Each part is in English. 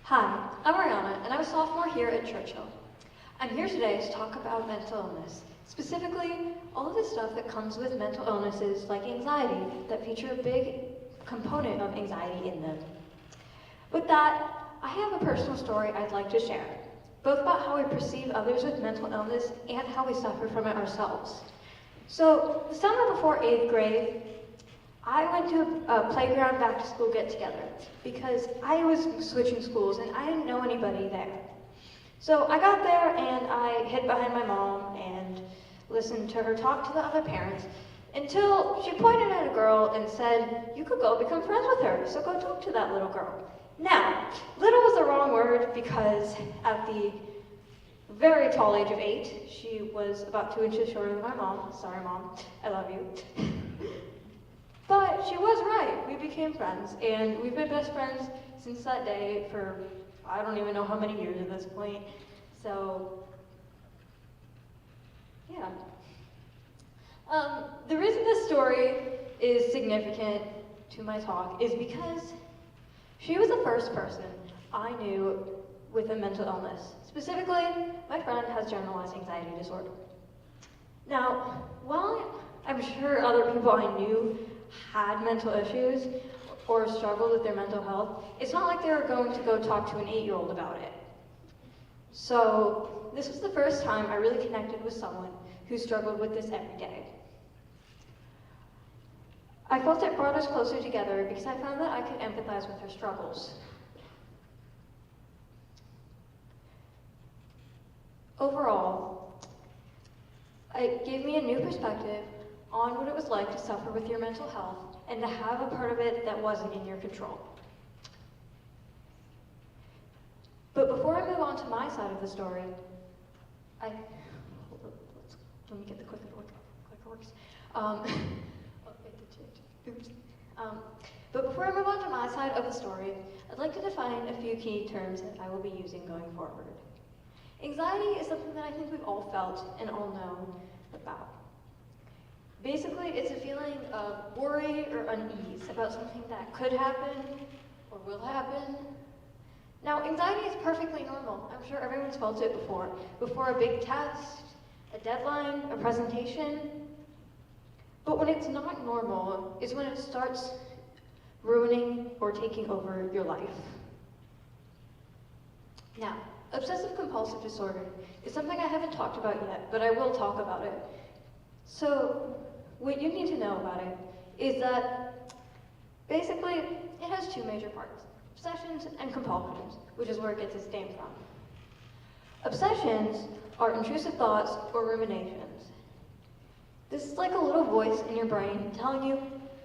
Hi, I'm Ariana, and I'm a sophomore here at Churchill. I'm here today to talk about mental illness, specifically all of the stuff that comes with mental illnesses like anxiety that feature a big component of anxiety in them. With that, I have a personal story I'd like to share, both about how we perceive others with mental illness and how we suffer from it ourselves. So, the summer before 8th grade, I went to a playground back to school get together because I was switching schools and I didn't know anybody there. So I got there and I hid behind my mom and listened to her talk to the other parents until she pointed at a girl and said, "You could go become friends with her, so go talk to that little girl." Now, little was the wrong word because at the very tall age of 8, she was about 2 inches shorter than my mom. Sorry, Mom, I love you. But she was right. We became friends, and we've been best friends since that day for I don't even know how many years at this point. So, yeah. The reason this story is significant to my talk is because she was the first person I knew with a mental illness. Specifically, my friend has generalized anxiety disorder. Now, while I'm sure other people I knew had mental issues or struggled with their mental health, it's not like they were going to go talk to an 8-year-old about it. So this was the first time I really connected with someone who struggled with this every day. I felt it brought us closer together because I found that I could empathize with her struggles. Overall, it gave me a new perspective on what it was like to suffer with your mental health and to have a part of it that wasn't in your control. But before I move on to my side of the story, let me get the clicker works. But before I move on to my side of the story, I'd like to define a few key terms that I will be using going forward. Anxiety is something that I think we've all felt and all known about. Basically, it's a feeling of worry or unease about something that could happen or will happen. Now, anxiety is perfectly normal. I'm sure everyone's felt it before a big test, a deadline, a presentation. But when it's not normal is when it starts ruining or taking over your life. Now, obsessive compulsive disorder is something I haven't talked about yet, but I will talk about it. So, what you need to know about it is that basically it has two major parts, obsessions and compulsions, which is where it gets its name from. Obsessions are intrusive thoughts or ruminations. This is like a little voice in your brain telling you,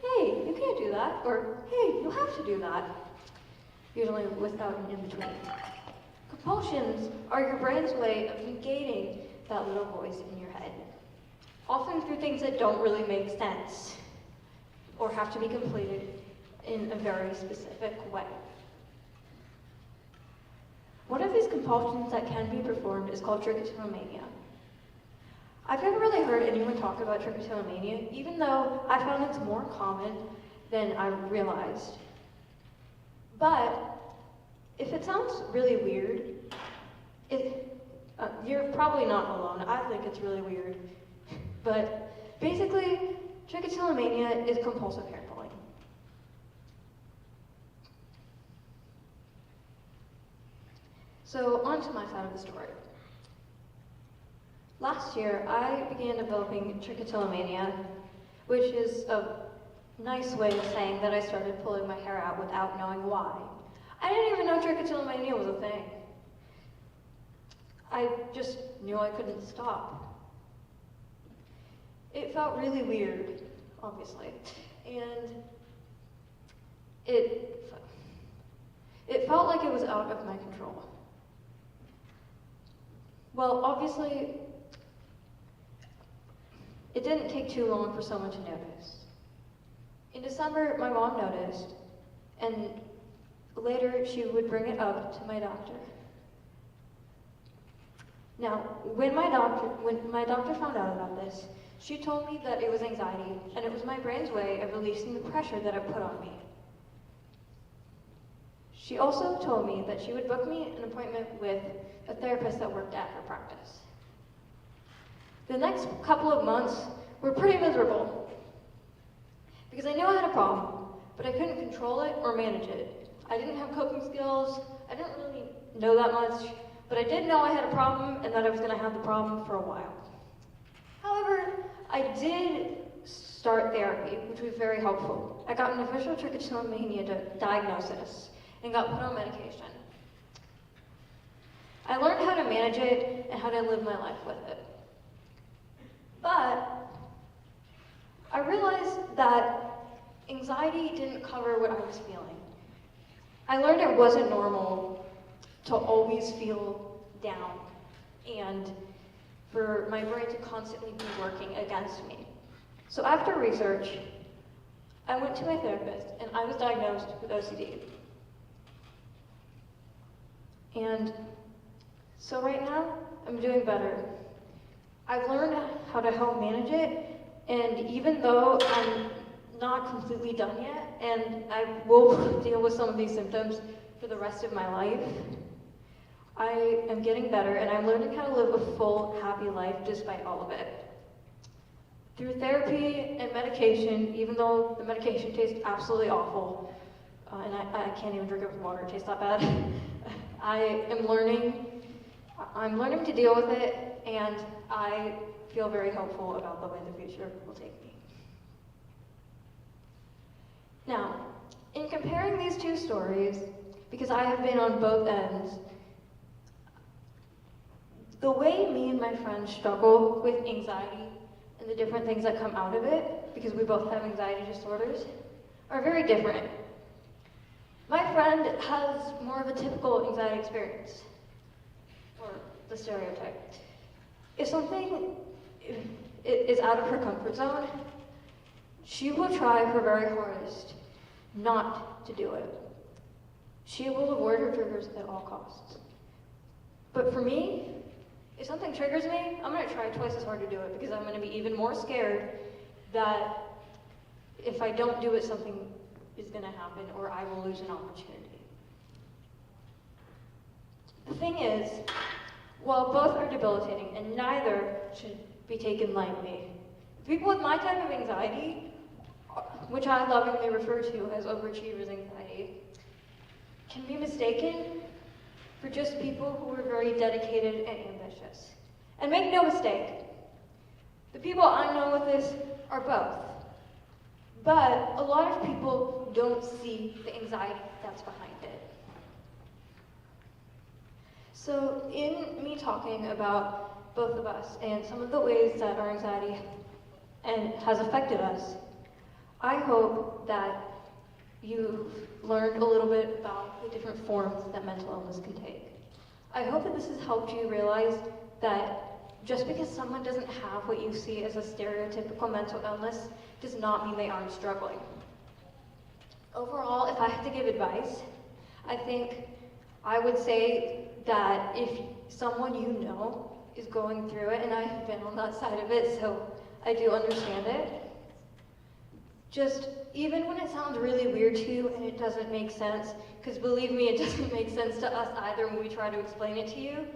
"Hey, you can't do that," or "Hey, you have to do that," usually without an in-between. Compulsions are your brain's way of negating that little voice in your head, often through things that don't really make sense or have to be completed in a very specific way. One of these compulsions that can be performed is called trichotillomania. I've never really heard anyone talk about trichotillomania, even though I found it's more common than I realized. But if it sounds really weird, you're probably not alone. I think it's really weird. But basically, trichotillomania is compulsive hair pulling. So, on to my side of the story. Last year, I began developing trichotillomania, which is a nice way of saying that I started pulling my hair out without knowing why. I didn't even know trichotillomania was a thing. I just knew I couldn't stop. It felt really weird, obviously, and it felt like it was out of my control. Well, obviously, it didn't take too long for someone to notice. In December, my mom noticed, and later she would bring it up to my doctor. Now, when my doctor found out about this, she told me that it was anxiety, and it was my brain's way of releasing the pressure that it put on me. She also told me that she would book me an appointment with a therapist that worked at her practice. The next couple of months were pretty miserable because I knew I had a problem, but I couldn't control it or manage it. I didn't have coping skills, I didn't really know that much, but I did know I had a problem and that I was going to have the problem for a while. However, I did start therapy, which was very helpful. I got an official trichotillomania diagnosis and got put on medication. I learned how to manage it and how to live my life with it. But I realized that anxiety didn't cover what I was feeling. I learned it wasn't normal to always feel down and for my brain to constantly be working against me. So after research, I went to my therapist and I was diagnosed with OCD. And so right now, I'm doing better. I've learned how to help manage it, and even though I'm not completely done yet, and I will deal with some of these symptoms for the rest of my life, I am getting better, and I'm learning how to live a full, happy life despite all of it. Through therapy and medication, even though the medication tastes absolutely awful, and I can't even drink it with water, it tastes that bad, I'm learning to deal with it, and I feel very hopeful about the way the future will take me. Now, in comparing these two stories, because I have been on both ends, the way me and my friends struggle with anxiety and the different things that come out of it, because we both have anxiety disorders, are very different. My friend has more of a typical anxiety experience, or the stereotype. If something is out of her comfort zone, she will try her very hardest not to do it. She will avoid her triggers at all costs. But for me, if something triggers me, I'm going to try twice as hard to do it because I'm going to be even more scared that if I don't do it, something is going to happen or I will lose an opportunity. The thing is, while both are debilitating and neither should be taken lightly, people with my type of anxiety, which I lovingly refer to as overachievers anxiety, can be mistaken for just people who are very dedicated and ambitious. And make no mistake, the people I know with this are both. But a lot of people don't see the anxiety that's behind it. So in me talking about both of us and some of the ways that our anxiety has affected us, I hope that you've learned a little bit about the different forms that mental illness can take. I hope that this has helped you realize that just because someone doesn't have what you see as a stereotypical mental illness does not mean they aren't struggling. Overall, if I had to give advice, I think I would say that if someone you know is going through it, and I've been on that side of it, so I do understand it, just even when it sounds really weird to you and it doesn't make sense, because believe me, it doesn't make sense to us either when we try to explain it to you,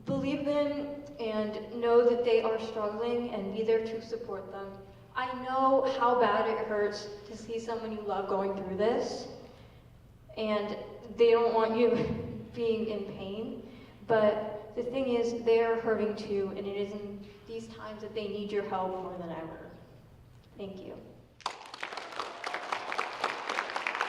believe them and know that they are struggling and be there to support them. I know how bad it hurts to see someone you love going through this, and they don't want you being in pain, but the thing is, they're hurting too, and it is in these times that they need your help more than ever. Thank you.